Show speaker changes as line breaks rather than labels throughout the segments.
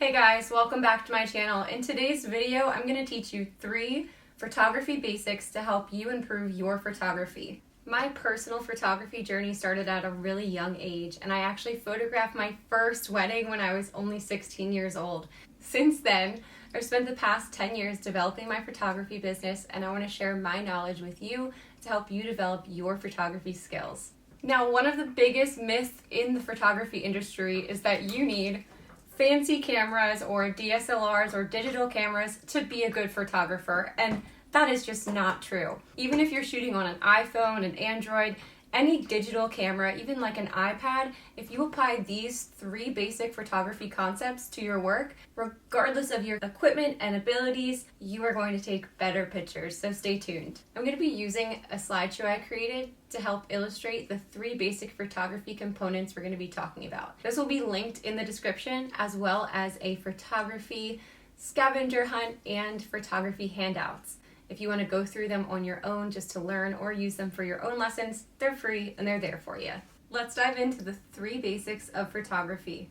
Hey guys, welcome back to my channel. In today's video, I'm going to teach you 3 photography basics to help you improve your photography. My personal photography journey started at a really young age, and I actually photographed my first wedding when I was only 16 years old. Since then, I've spent the past 10 years developing my photography business, and I want to share my knowledge with you to help you develop your photography skills. Now, one of the biggest myths in the photography industry is that you need fancy cameras or DSLRs or digital cameras to be a good photographer, and that is just not true. Even if you're shooting on an iPhone, an Android, any digital camera, even like an iPad, if you apply these 3 basic photography concepts to your work, regardless of your equipment and abilities, you are going to take better pictures, so stay tuned. I'm going to be using a slideshow I created to help illustrate the 3 basic photography components we're going to be talking about. This will be linked in the description, as well as a photography scavenger hunt and photography handouts. If you want to go through them on your own just to learn or use them for your own lessons, they're free and they're there for you. Let's dive into the 3 basics of photography.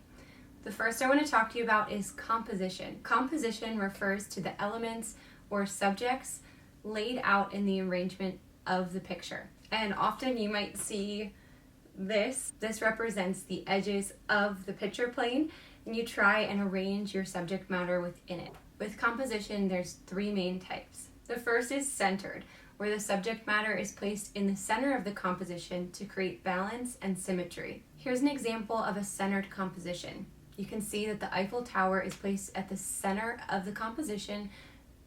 The first I want to talk to you about is composition. Composition refers to the elements or subjects laid out in the arrangement of the picture. And often you might see this. This represents the edges of the picture plane, and you try and arrange your subject matter within it. With composition, there's 3 main types. The first is centered, where the subject matter is placed in the center of the composition to create balance and symmetry. Here's an example of a centered composition. You can see that the Eiffel Tower is placed at the center of the composition,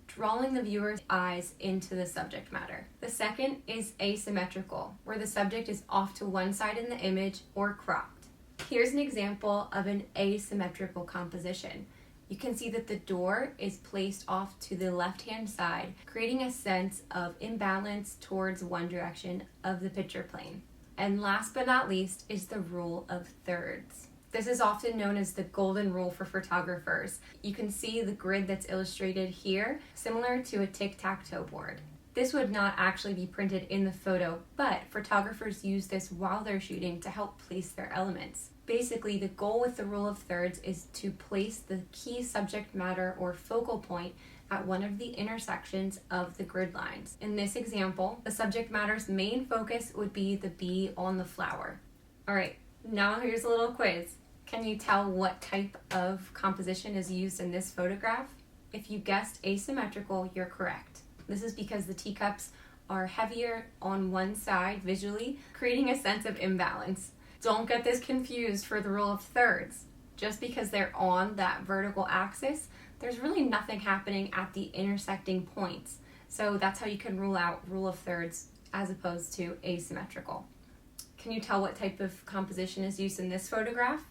drawing the viewer's eyes into the subject matter. The second is asymmetrical, where the subject is off to one side in the image or cropped. Here's an example of an asymmetrical composition. You can see that the door is placed off to the left-hand side, creating a sense of imbalance towards one direction of the picture plane. And last but not least is the rule of thirds. This is often known as the golden rule for photographers. You can see the grid that's illustrated here, similar to a tic-tac-toe board. This would not actually be printed in the photo, but photographers use this while they're shooting to help place their elements. Basically, the goal with the rule of thirds is to place the key subject matter or focal point at one of the intersections of the grid lines. In this example, the subject matter's main focus would be the bee on the flower. All right, now here's a little quiz. Can you tell what type of composition is used in this photograph? If you guessed asymmetrical, you're correct. This is because the teacups are heavier on one side visually, creating a sense of imbalance. Don't get this confused for the rule of thirds. Just because they're on that vertical axis, there's really nothing happening at the intersecting points. So that's how you can rule out rule of thirds as opposed to asymmetrical. Can you tell what type of composition is used in this photograph?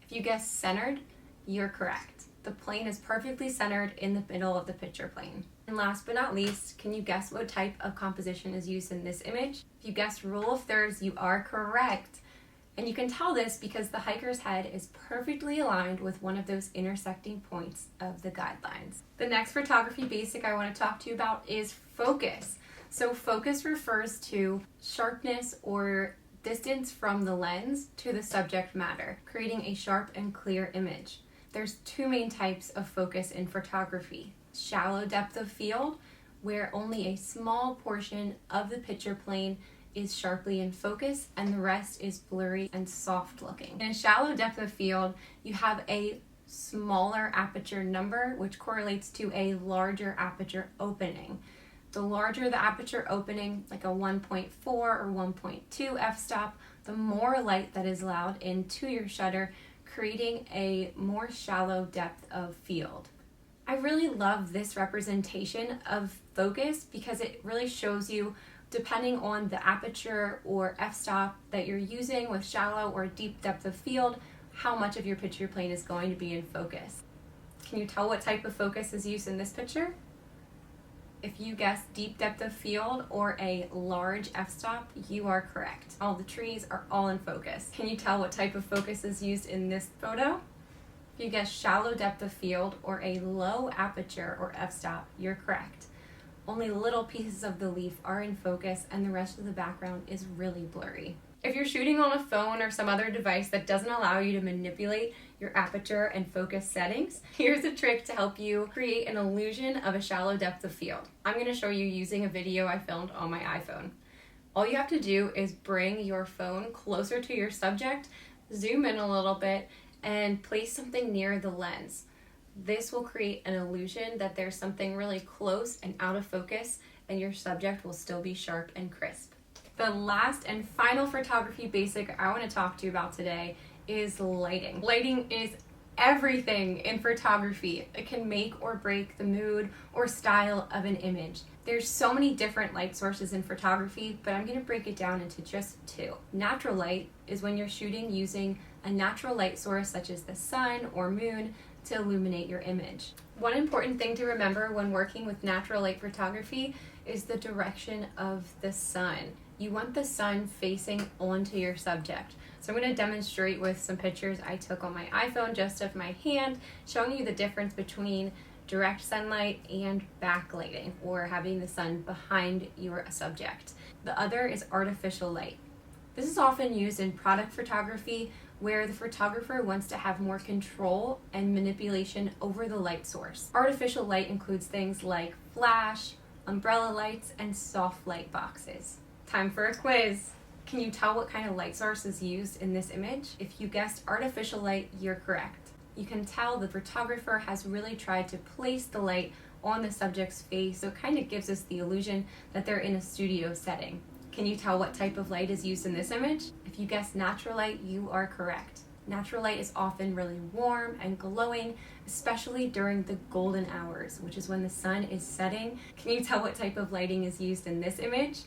If you guess centered, you're correct. The plane is perfectly centered in the middle of the picture plane. And last but not least, can you guess what type of composition is used in this image? If you guessed rule of thirds, you are correct. And you can tell this because the hiker's head is perfectly aligned with one of those intersecting points of the guidelines. The next photography basic I want to talk to you about is focus. So focus refers to sharpness or distance from the lens to the subject matter, creating a sharp and clear image. There's 2 main types of focus in photography. Shallow depth of field, where only a small portion of the picture plane is sharply in focus and the rest is blurry and soft looking. In a shallow depth of field, you have a smaller aperture number, which correlates to a larger aperture opening. The larger the aperture opening, like a 1.4 or 1.2 f-stop, the more light that is allowed into your shutter, creating a more shallow depth of field. I really love this representation of focus because it really shows you, depending on the aperture or f-stop that you're using with shallow or deep depth of field, how much of your picture plane is going to be in focus. Can you tell what type of focus is used in this picture? If you guessed deep depth of field or a large f-stop, you are correct. All the trees are all in focus. Can you tell what type of focus is used in this photo? If you guessed shallow depth of field or a low aperture or f-stop, you're correct. Only little pieces of the leaf are in focus and the rest of the background is really blurry. If you're shooting on a phone or some other device that doesn't allow you to manipulate your aperture and focus settings, here's a trick to help you create an illusion of a shallow depth of field. I'm going to show you using a video I filmed on my iPhone. All you have to do is bring your phone closer to your subject, zoom in a little bit, and place something near the lens. This will create an illusion that there's something really close and out of focus, and your subject will still be sharp and crisp. The last and final photography basic I want to talk to you about today is lighting. Lighting is everything in photography. It can make or break the mood or style of an image. There's so many different light sources in photography, but I'm going to break it down into just two. Natural light is when you're shooting using a natural light source such as the sun or moon to illuminate your image. One important thing to remember when working with natural light photography is the direction of the sun. You want the sun facing onto your subject. So I'm going to demonstrate with some pictures I took on my iPhone just of my hand, showing you the difference between direct sunlight and backlighting, or having the sun behind your subject. The other is artificial light. This is often used in product photography where the photographer wants to have more control and manipulation over the light source. Artificial light includes things like flash, umbrella lights, and soft light boxes. Time for a quiz. Can you tell what kind of light source is used in this image? If you guessed artificial light, you're correct. You can tell the photographer has really tried to place the light on the subject's face, so it kind of gives us the illusion that they're in a studio setting. Can you tell what type of light is used in this image? If you guessed natural light, you are correct. Natural light is often really warm and glowing, especially during the golden hours, which is when the sun is setting. Can you tell what type of lighting is used in this image?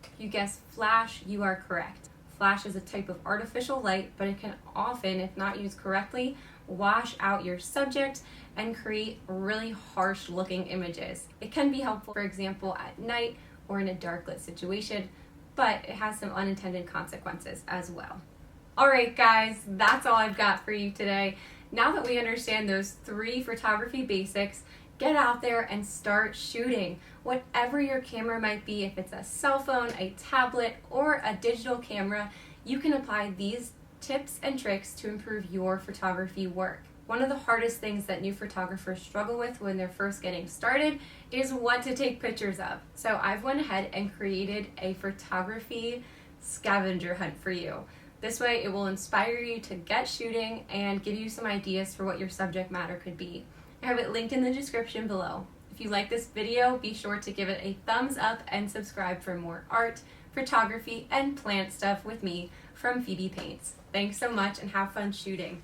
If you guessed flash, you are correct. Flash is a type of artificial light, but it can often, if not used correctly, wash out your subject and create really harsh looking images. It can be helpful, for example, at night or in a dark lit situation, but it has some unintended consequences as well. Alright guys, that's all I've got for you today. Now that we understand those three photography basics, get out there and start shooting. Whatever your camera might be, if it's a cell phone, a tablet, or a digital camera, you can apply these tips and tricks to improve your photography work. One of the hardest things that new photographers struggle with when they're first getting started is what to take pictures of. So I've went ahead and created a photography scavenger hunt for you. This way it will inspire you to get shooting and give you some ideas for what your subject matter could be. I have it linked in the description below. If you like this video, be sure to give it a thumbs up and subscribe for more art, photography, and plant stuff with me from Phoebe Paints. Thanks so much and have fun shooting.